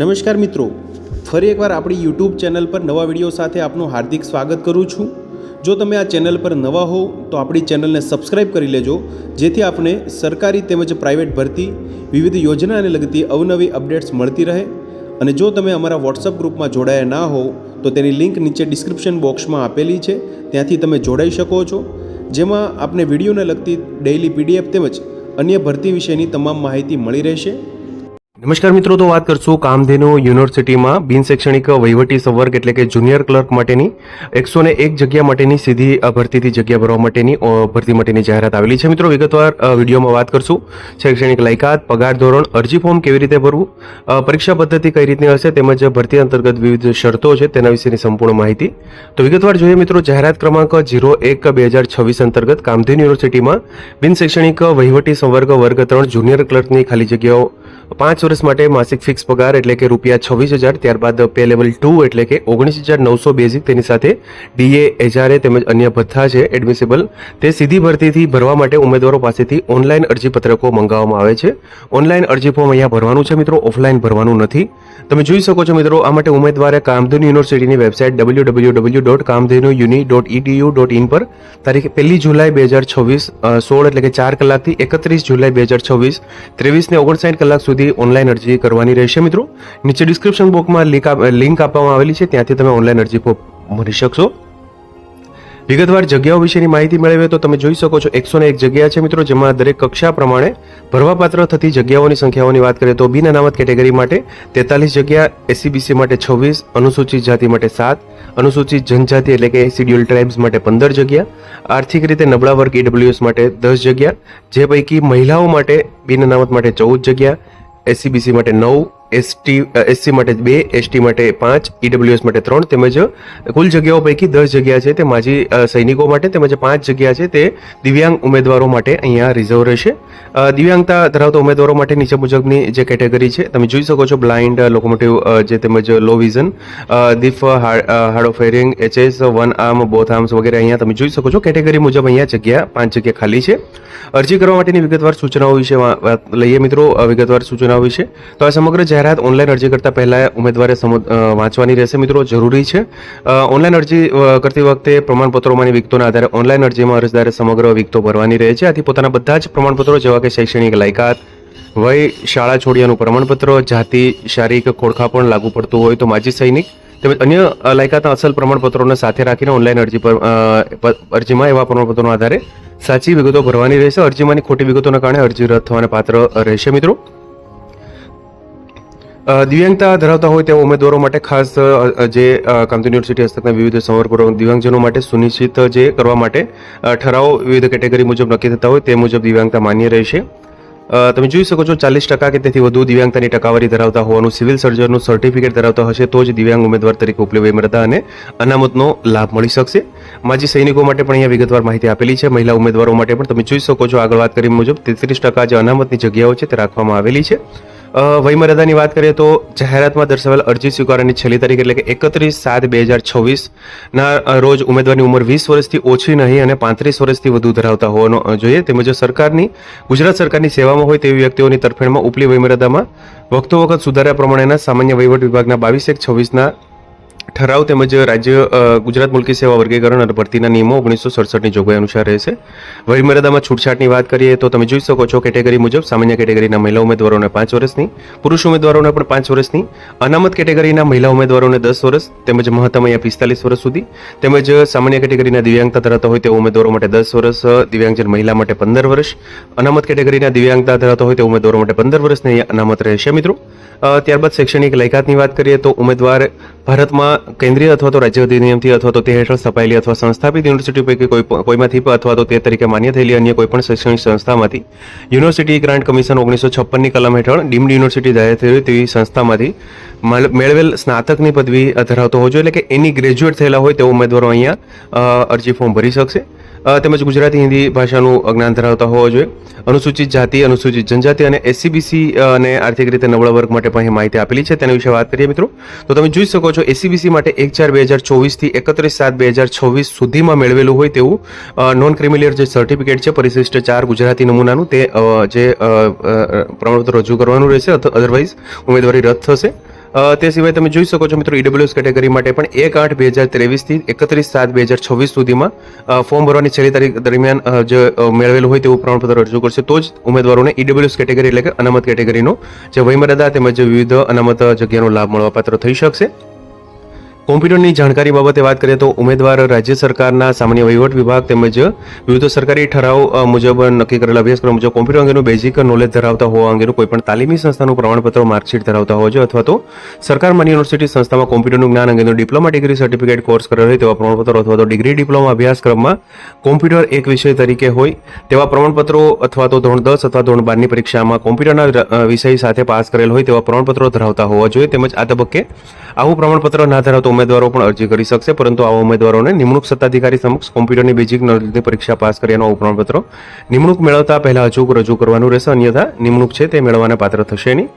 નમસ્કાર મિત્રો, ફરી એકવાર આપણી યુટ્યુબ ચેનલ પર નવા વિડીયો સાથે આપનું હાર્દિક સ્વાગત કરું છું। જો તમે આ ચેનલ પર નવા હો તો આપણી ચેનલને સબસ્ક્રાઈબ કરી લેજો, જેથી આપને સરકારી તેમજ પ્રાઇવેટ ભરતી વિવિધ યોજનાને લગતી અવનવી અપડેટ્સ મળતી રહે। અને જો તમે અમારા વોટ્સઅપ ગ્રુપમાં જોડાયા ના હો તો તેની લિંક નીચે ડિસ્ક્રિપ્શન બોક્સમાં આપેલી છે, ત્યાંથી તમે જોડાઈ શકો છો, જેમાં આપને વિડીયોને લગતી ડેઇલી પીડીએફ તેમજ અન્ય ભરતી વિશેની તમામ માહિતી મળી રહેશે। નમસ્કાર મિત્રો, તો વાત કરશું કામધેનુ યુનિવર્સિટીમાં બિન શૈક્ષણિક વહીવટી સંવર્ગ એટલે કે જુનિયર ક્લર્ક માટેની 101 જગ્યા માટેની સીધી ભરતીથી જગ્યા ભરવા માટેની ભરતી માટેની જાહેરાત આવેલી છે। મિત્રો વિગતવાર વિડીયોમાં વાત કરશું શૈક્ષણિક લાયકાત, પગાર ધોરણ, અરજી ફોર્મ કેવી રીતે ભરવું, પરીક્ષા પદ્ધતિ કઈ રીતની હશે તેમજ ભરતી અંતર્ગત વિવિધ શરતો છે તેના વિશેની સંપૂર્ણ માહિતી। તો વિગતવાર જોઈએ મિત્રો, જાહેરાત ક્રમાંક 01/2026 અંતર્ગત કામધેનુ યુનિવર્સિટીમાં બિન શૈક્ષણિક વહીવટી સંવર્ગ વર્ગ 3 જુનિયર ક્લર્કની ખાલી જગ્યાઓ 5 વર્ષ માટે માસિક ફિક્સ પગાર એટલે કે ₹26,000, ત્યારબાદ પે લેવલ 2 એટલે કે 19,900 બેઝિક, તેની સાથે ડીએ, એચઆરએ તેમજ અન્ય ભથ્થા છે એડમિસિબલ, તે સીધી ભરતીથી ભરવા માટે ઉમેદવારો પાસેથી ઓનલાઈન અરજીપત્રકો મંગાવવામાં આવે છે। ઓનલાઈન અરજી ફોર્મ અહીંયા ભરવાનું છે મિત્રો, ઓફલાઈન ભરવાનું નથી। તમે જોઈ શકો છો મિત્રો, આ માટે ઉમેદવારે કામધેનુ યુનિવર્સિટીની વેબસાઇટ www.kamdhenu.edu.in પર તારીખ 1 જુલાઈ 2026 16 એટલે કે 4 કલાકથી 31 જુલાઈ 2026 23 ને 59 કલાક સુધી ઓનલાઈન અરજી કરવાની રહેશે। મિત્રો નીચે ડિસ્ક્રિપ્શન બોક્સમાં લિંક આપવામાં આવેલી છે, ત્યાંથી તમે ઓનલાઈન અરજી ફોર્મ ભરી શકશો। વિગતવાર જગ્યાઓ વિશેની માહિતી મેળવીએ તો તમે જોઈ શકો છો 101 જગ્યા છે મિત્રો, જેમાં દરેક કક્ષા પ્રમાણે ભરવાપાત્ર થતી જગ્યાઓની સંખ્યાઓની વાત કરીએ તો બિન અનામત કેટેગરી માટે 43 જગ્યા, એસસીબીસી માટે 26, અનુસૂચિત જાતિ માટે 7, અનુસૂચિત જનજાતિ એટલે કે શિડ્યુલ ટ્રાઇબ્સ માટે 15 જગ્યા, આર્થિક રીતે નબળા વર્ગ ઈડબ્લ્યુએસ માટે 10 જગ્યા, જે પૈકી મહિલાઓ માટે બિન અનામત માટે 14 જગ્યા, એસસીબીસી માટે 9, એસસી માટે 2, એસટી માટે 5, ઈડબ્લ્યુએસ માટે 3 તેમજ કુલ જગ્યાઓ પૈકી 10 જગ્યા છે તે માજી સૈનિકો માટે તેમજ 5 જગ્યા છે તે દિવ્યાંગ ઉમેદવારો માટે અહીંયા રિઝર્વ રહેશે। દિવ્યાંગતા ધરાવતા ઉમેદવારો માટે નીચે મુજબની જે કેટેગરી છે તમે જોઈ શકો છો, બ્લાઇન્ડ, લોકોમોટિવ જે તેમજ low vision, deaf, hard of hearing, HS, one arm, both arms વગેરે અહીંયા તમે જોઈ શકો છો। કેટેગરી મુજબ અહીંયા જગ્યા 5 જગ્યા ખાલી છે। અરજી કરવા માટેની વિગતવાર સૂચનાઓ વિશે વાત લઈએ મિત્રો, વિગતવાર સૂચનાઓ વિશે તો આ સમગ્ર જાહેરાત ઓનલાઈન અરજી કરતા પહેલા ઉમેદવારે વાંચવાની રહેશે મિત્રો, જરૂરી છે। ઓનલાઈન અરજી કરતી વખતે પ્રમાણપત્રોમાંની વિગતોના આધારે ઓનલાઈન અરજીમાં અરજદારે સમગ્ર વિગતો ભરવાની રહે છે। આથી પોતાના બધા જ પ્રમાણપત્રો જેવા કે શૈક્ષણિક લાયકાત, વય, શાળા છોડ્યાનું પ્રમાણપત્ર, જાતિ, શારીરિક ખોડખાપણ લાગુ પડતું હોય તો માજી સૈનિક તેમજ અન્ય લાયકાતના અસલ પ્રમાણપત્રોને સાથે રાખીને ઓનલાઈન અરજીમાં એવા પ્રમાણપત્રોના આધારે સાચી વિગતો ભરવાની રહેશે। અરજીમાંની ખોટી વિગતોના કારણે અરજી રદ થવાને પાત્ર રહેશે મિત્રો। દિવ્યાંગતા ધરાવતા હોય તેવા ઉમેદવારો માટે ખાસ જે કામધેનુ યુનિવર્સિટી હસ્તકના વિવિધ સંવર્ગો દિવ્યાંગજનો માટે સુનિશ્ચિત જે કરવા માટે ઠરાવો વિવિધ કેટેગરી મુજબ નક્કી થતા હોય તે મુજબ દિવ્યાંગતા માન્ય રહેશે। તમે જોઈ શકો છો 40% કે તેથી વધુ દિવ્યાંગતાની ટકાવારી ધરાવતા હોવાનું સિવિલ સર્જનનું સર્ટિફિકેટ ધરાવતા હશે તો જ દિવ્યાંગ ઉમેદવાર તરીકે ઉપલી વયમર્યાદા અને અનામતનો લાભ મળી શકશે। માજી સૈનિકો માટે પણ અહીંયા વિગતવાર માહિતી આપેલી છે। મહિલા ઉમેદવારો માટે પણ તમે જોઈ શકો છો, આગળ વાત કરી મુજબ 33% જે અનામતની જગ્યાઓ છે તે રાખવામાં આવેલી છે। વયમર્યાદાની વાત કરીએ તો જાહેરાતમાં દર્શાવેલ અરજી સ્વીકારવાની છેલ્લી તારીખ એટલે કે 31/7/2026 ના રોજ ઉમેદવારની ઉંમર 20 વર્ષથી ઓછી નહીં અને 35 વર્ષથી વધુ ધરાવતા હોવાનો જોઈએ, તેમજ ગુજરાત સરકારની સેવામાં હોય તેવી વ્યક્તિઓની તરફેણમાં ઉપલી વયમર્યાદામાં વખતો વખત સુધારા પ્રમાણેના સામાન્ય વહીવટ વિભાગના 22/1/26ના ઠરાવ તેમજ રાજ્ય ગુજરાત મુલકી સેવા વર્ગીકરણ અને ભરતીના નિયમો 1967ની જોગવાઈ અનુસાર રહેશે। વયમર્યાદામાં છૂટછાટની વાત કરીએ તો તમે જોઈ શકો છો, કેટેગરી મુજબ સામાન્ય કેટેગરીના મહિલા ઉમેદવારોને 5 વર્ષની, પુરુષ ઉમેદવારોને પણ 5 વર્ષની, અનામત કેટેગરીના મહિલા ઉમેદવારોને 10 વર્ષ તેમજ મહત્તમ અહીંયા 45 વર્ષ સુધી, તેમજ સામાન્ય કેટેગરીના દિવ્યાંગતા ધરાવતા હોય તેવા ઉમેદવારો માટે 10 વર્ષ, દિવ્યાંગજન મહિલા માટે 15 વર્ષ, અનામત કેટેગરીના દિવ્યાંગતા ધરાવતા હોય તેવા ઉમેદવારો માટે 15 વર્ષની અહીંયા અનામત રહેશે મિત્રો। ત્યારબાદ શૈક્ષણિક લાયકાતની વાત કરીએ તો ઉમેદવાર ભારતમાં કેન્દ્રીય અથવા તો રાજ્ય અધિનિયમથી અથવા તો તે હેઠળ સ્થપાયેલી અથવા સંસ્થાપિત યુનિવર્સિટી પૈકી કોઈમાંથી અથવા તો તે તરીકે માન્ય થયેલી અન્ય કોઈપણ શૈક્ષણિક સંસ્થામાંથી યુનિવર્સિટી ગ્રાન્ટ કમિશન 1956ની કલમ હેઠળ ડીમ્ડ યુનિવર્સિટી જાહેર થયેલી તેવી સંસ્થામાંથી મેળવેલ સ્નાતકની પદવી ધરાવતો હોવો જોઈએ, એટલે કે એની ગ્રેજ્યુએટ થયેલા હોય તેવા ઉમેદવારો અહીંયા અરજી ફોર્મ ભરી શકશે। તેમજ ગુજરાતી હિન્દી ભાષાનું જ્ઞાન ધરાવતા હોવા જોઈએ। અનુસૂચિત જાતિ, અનુસૂચિત જનજાતિ અને એસસીબીસી અને આર્થિક રીતે નબળા વર્ગ માટે પણ માહિતી આપેલી છે, તેના વિશે વાત કરીએ મિત્રો તો તમે જોઈ શકો છો એસસીબીસી માટે 1/4/2024 થી 31/7/2026 સુધીમાં મેળવેલું હોય તેવું નોન ક્રિમિલિયર જે સર્ટિફિકેટ છે પરિશિષ્ટ 4 ગુજરાતી નમૂનાનું તે જે પ્રમાણપત્ર રજૂ કરવાનું રહેશે, અધરવાઇઝ ઉમેદવારી રદ થશે। તે સિવાય તમે જોઈ શકો છો મિત્રો ઈડબ્લ્યુએસ કેટેગરી માટે પણ 1/8/2023 થી 31/7/2026 સુધીમાં ફોર્મ ભરવાની છેલ્લી તારીખ દરમિયાન જે મેળવેલું હોય તેવું પ્રમાણપત્ર રજૂ કરશે તો જ ઉમેદવારોને ઈડબ્લ્યુએસ કેટેગરી એટલે કે અનામત કેટેગરીનો જે વયમર્યાદા તેમજ વિવિધ અનામત જગ્યાનો લાભ મળવાપાત્ર થઈ શકશે. કોમ્પ્યુટરની જાણકારી બાબતે વાત કરીએ તો ઉમેદવાર રાજ્ય સરકારના સામાન્ય વહીવટ વિભાગ તેમજ વિવિધ સરકારી ઠરાવ મુજબ નક્કી કરેલા અભ્યાસક્રમ મુજબ કોમ્પ્યુટર અંગેનું બેઝિક નોલેજ ધરાવતા હોવા અંગેનું કોઈપણ તાલીમી સંસ્થાનું પ્રમાણપત્ર માર્કશીટ ધરાવતા હોવા જોઈએ અથવા તો સરકાર માન્ય યુનિવર્સિટી સંસ્થામાં કોમ્પ્યુટરનું જ્ઞાન અંગેનું ડિપ્લોમા ડિગ્રી સર્ટિફિકેટ કોર્સ કરેલો હોય તેવા પ્રમાણપત્રો અથવા તો ડિગ્રી ડિપ્લોમા અભ્યાસક્રમમાં કોમ્પ્યુટર એક વિષય તરીકે હોય તેવા પ્રમાણપત્રો અથવા તો ધોરણ 10 અથવા ધોરણ 12ની પરીક્ષામાં કોમ્પ્યુટરના વિષય સાથે પાસ કરેલ હોય તેવા પ્રમાણપત્રો ધરાવતા હોવા જોઈએ. તેમજ આ તબક્કે આવું પ્રમાણપત્ર ના ધરાવતા ઉમેદવારો પણ અરજી કરી શકશે, પરંતુ આવા ઉમેદવારોને નિમણૂક સત્તાધિકારી સમક્ષ કોમ્પ્યુટરની બેઝિક નોલેજની પરીક્ષા પાસ કર્યાનું આવું પ્રમાણપત્ર નિમણૂક મેળવતા પહેલા અચૂક રજૂ કરવાનું રહેશે, અન્યથા નિમણૂક છે તે મેળવવાના પાત્ર થશે નહીં.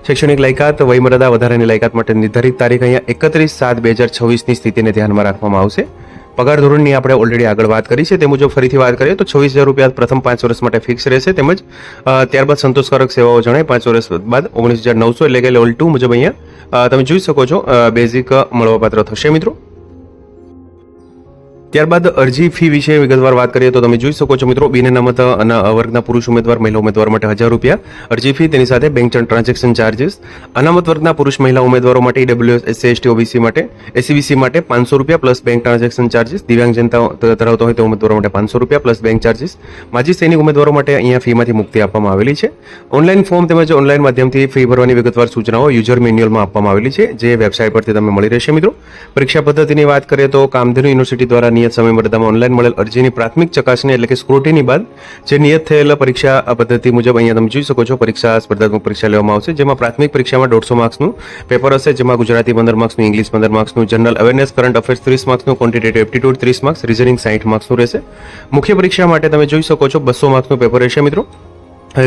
શૈક્ષણિક લાયકાત વયમર્યાદા વધારાની લાયકાત માટે નિર્ધારિત તારીખ અહીંયા 31/7/2026ની સ્થિતિને ધ્યાનમાં રાખવામાં આવશે. પગાર ધોરણની આપણે ઓલરેડી આગળ વાત કરી છે તે મુજબ ફરીથી વાત કરીએ તો 26,000 રૂપિયા પ્રથમ 5 વર્ષ માટે ફિક્સ રહેશે, તેમજ ત્યારબાદ સંતોષકારક સેવાઓ જણાય 5 વર્ષ બાદ 19,900 એટલે કે લેવલ 2 મુજબ અહીંયા તમે જોઈ શકો છો બેઝિક મળવાપાત્ર થશે મિત્રો. ત્યારબાદ અરજી ફી વિશે વિગતવાર વાત કરીએ તો તમે જોઈ શકો છો મિત્રો બિન અનામત વર્ગના પુરુષ ઉમેદવાર મહિલા ઉમેદવાર માટે 1,000 રૂપિયા અરજી ફી, તેની સાથે બેંક ટ્રાન્ઝેક્શન ચાર્જીસ. અનામત વર્ગના પુરુષ મહિલા ઉમેદવારો માટે ઈડબ્લ્યુએસ એસસી એસટી ઓબીસી માટે એસસીબીસી માટે 500 રૂપિયા પ્લસ બેંક ટ્રાન્ઝેક્શન ચાર્જીસ. દિવ્યાંગ જનતા ધરાવતા હોય તે ઉમેદવારો માટે 500 રૂપિયા પ્લસ બેંક ચાર્જીસ. માજી સૈનિક ઉમેદવારો માટે અહીંયા ફીમાંથી મુક્તિ આપવામાં આવેલી છે. ઓનલાઈન ફોર્મ તેમજ ઓનલાઈન માધ્યમથી ફી ભરવાની વિગતવાર સૂચનાઓ યુઝર મેન્યુઅલમાં આપવામાં આવેલી છે, જે વેબસાઇટ પરથી તમને મળી રહેશે મિત્રો. પરીક્ષા પદ્ધતિની વાત કરીએ તો કામધેનુ યુનિવર્સિટી દ્વારા નિયત સમયમર્યાદામાં ઓનલાઈન મળેલ અરજીની પ્રાથમિક ચકાસણી એટલે કે સ્ક્રુટિની બાદ જે નિયત થયેલ પરીક્ષા પદ્ધતિ મુજબ અહીંયા તમે જોઈ શકો છો પરીક્ષા સ્પર્ધાત્મક પરીક્ષા લેવામાં આવશે, જેમાં પ્રાથમિક પરીક્ષામાં 150 માર્ક્સનું પેપર હશે, જેમાં ગુજરાતી 15 માર્ક્સનું, ઇંગ્લિશ 15 માર્ક્સનું, જનરલ અવેરનેસ કરંટ અફેર્સ 30 માર્ક્સનું, ક્વોન્ટિટેટિવ એપ્ટિટ્યૂડ 30 માર્ક્સ, રિઝનિંગ 60 માર્ક્સનું રહેશે. મુખ્ય પરીક્ષા માટે તમે જોઈ શકો છો 200 માર્ક્સનું પેપર રહેશે મિત્રો,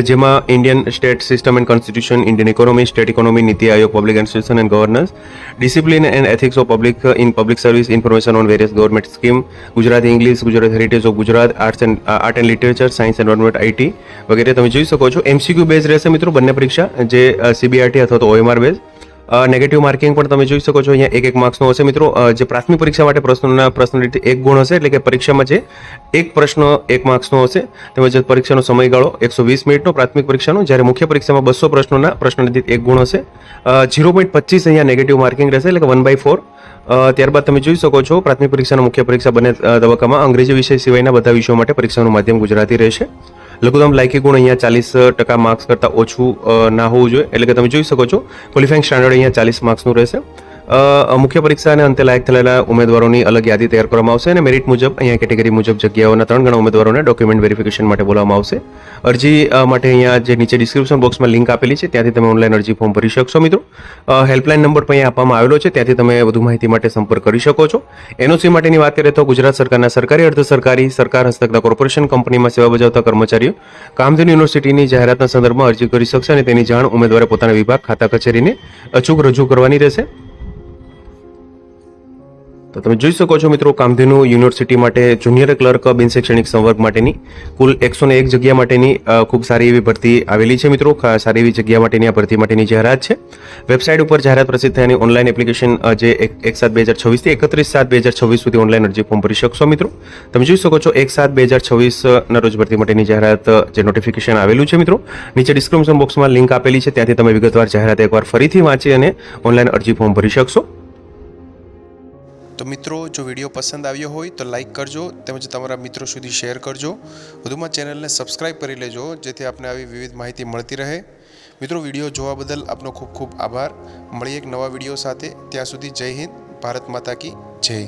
જેમાં Indian state system and constitution, Indian economy, state economy, NITI Aayog, public administration and governance, discipline and ethics of public in public service, information on various government scheme, Gujarati English, Gujarat heritage of Gujarat, art and literature, science environment, IT વગેરે તમે જોઈ શકો છો. MCQ base રહેશે મિત્રો બંને પરીક્ષા, જે CBRT અથવા તો OMR બેઝ. નેગેટિવ માર્કિંગ પણ તમે જોઈ શકો છો અહીંયા 1 માર્ક્સનો હશે મિત્રો. જે પ્રાથમિક પરીક્ષા માટે પ્રશ્ન દીઠ 1 ગુણ હશે, એટલે કે પરીક્ષામાં જે એક પ્રશ્ન 1 માર્ક્સનો હશે, તેમજ પરીક્ષાનો સમયગાળો 120 મિનિટનો પ્રાથમિક પરીક્ષાનો, જ્યારે મુખ્ય પરીક્ષામાં 200 પ્રશ્નોના પ્રશ્ન દીઠ 1 ગુણ હશે. 0.25 અહીંયા નેગેટિવ માર્કિંગ રહેશે, એટલે કે 1/4. ત્યારબાદ તમે જોઈ શકો છો પ્રાથમિક પરીક્ષા મુખ્ય પરીક્ષા બંને તબક્કામાં અંગ્રેજી વિષય સિવાયના બધા વિષયો માટે પરીક્ષાનું માધ્યમ ગુજરાતી રહેશે. લઘુત્તમ લાયકી ગુણ અહીંયા 40% માર્ક્સ કરતાં ઓછું ના હોવું જોઈએ, એટલે કે તમે જોઈ શકો છો ક્વોલિફાઇંગ સ્ટાન્ડર્ડ અહીંયા 40 માર્ક્સનું રહેશે. મુખ્ય પરીક્ષા અને અંતે લાયક થયેલા ઉમેદવારોની અલગ યાદી તૈયાર કરવામાં આવશે અને મેરિટ મુજબ અહીંયા કેટેગરી મુજબ જગ્યાઓના 3 ગણા ઉમેદવારોને ડોક્યુમેન્ટ વેરિફિકેશન માટે બોલાવવામાં આવશે. અરજી માટે અહીંયા જે નીચે ડિસ્ક્રિપ્શન બોક્સમાં લિંક આપેલી છે ત્યાંથી તમે ઓનલાઈન અરજી ફોર્મ ભરી શકશો મિત્રો. હેલ્પલાઇન નંબર પણ અહીંયા આપવામાં આવેલો છે, ત્યાંથી તમે વધુ માહિતી માટે સંપર્ક કરી શકો છો. એનઓસી માટેની વાત કરીએ તો ગુજરાત સરકારના સરકારી અર્ધ સરકારી સરકાર હસ્તકના કોર્પોરેશન કંપનીમાં સેવા બજાવતા કર્મચારીઓ કામધેનુ યુનિવર્સિટીની જાહેરાતના સંદર્ભમાં અરજી કરી શકશે અને તેની જાણ ઉમેદવારે પોતાના વિભાગ ખાતા કચેરીને અચૂક રજૂ કરવાની રહેશે. તો તમે જોઈ શકો છો મિત્રો કામધેનુ યુનિવર્સિટી માટે જુનિયર ક્લર્ક બિન શૈક્ષણિક સંવર્ગ માટેની કુલ 101 જગ્યા માટેની ખૂબ સારી એવી ભરતી આવેલી છે મિત્રો. સારી એવી જગ્યા માટેની આ ભરતી માટેની જાહેરાત છે. વેબસાઇટ ઉપર જાહેરાત પ્રસિદ્ધ થયાની ઓનલાઈન એપ્લિકેશન જે 1/7/2026 થી 31/7/2026 સુધી ઓનલાઈન અરજી ફોર્મ ભરી શકશો મિત્રો. તમે જોઈ શકો છો 1/7/2026 ના રોજ ભરતી માટેની જાહેરાત જે નોટિફિકેશન આવેલું છે મિત્રો. નીચે ડિસ્ક્રિપ્શન બોક્સમાં લિંક આપેલી છે, ત્યાંથી તમે વિગતવાર જાહેરાત એકવાર ફરીથી વાંચી અને ઓનલાઈન અરજી ફોર્મ ભરી શકશો. તો મિત્રો, જો વિડીયો પસંદ આવ્યો હોય તો લાઇક કરજો, તેમજ તમારા મિત્રો સુધી શેર કરજો. વધુમાં ચેનલને સબસ્ક્રાઈબ કરી લેજો, જેથી આપને આવી વિવિધ માહિતી મળતી રહે. મિત્રો, વિડીયો જોવા બદલ આપનો ખૂબ ખૂબ આભાર. મળીએ એક નવા વિડીયો સાથે. ત્યાં સુધી જય હિન્દ, ભારત માતા કી જય.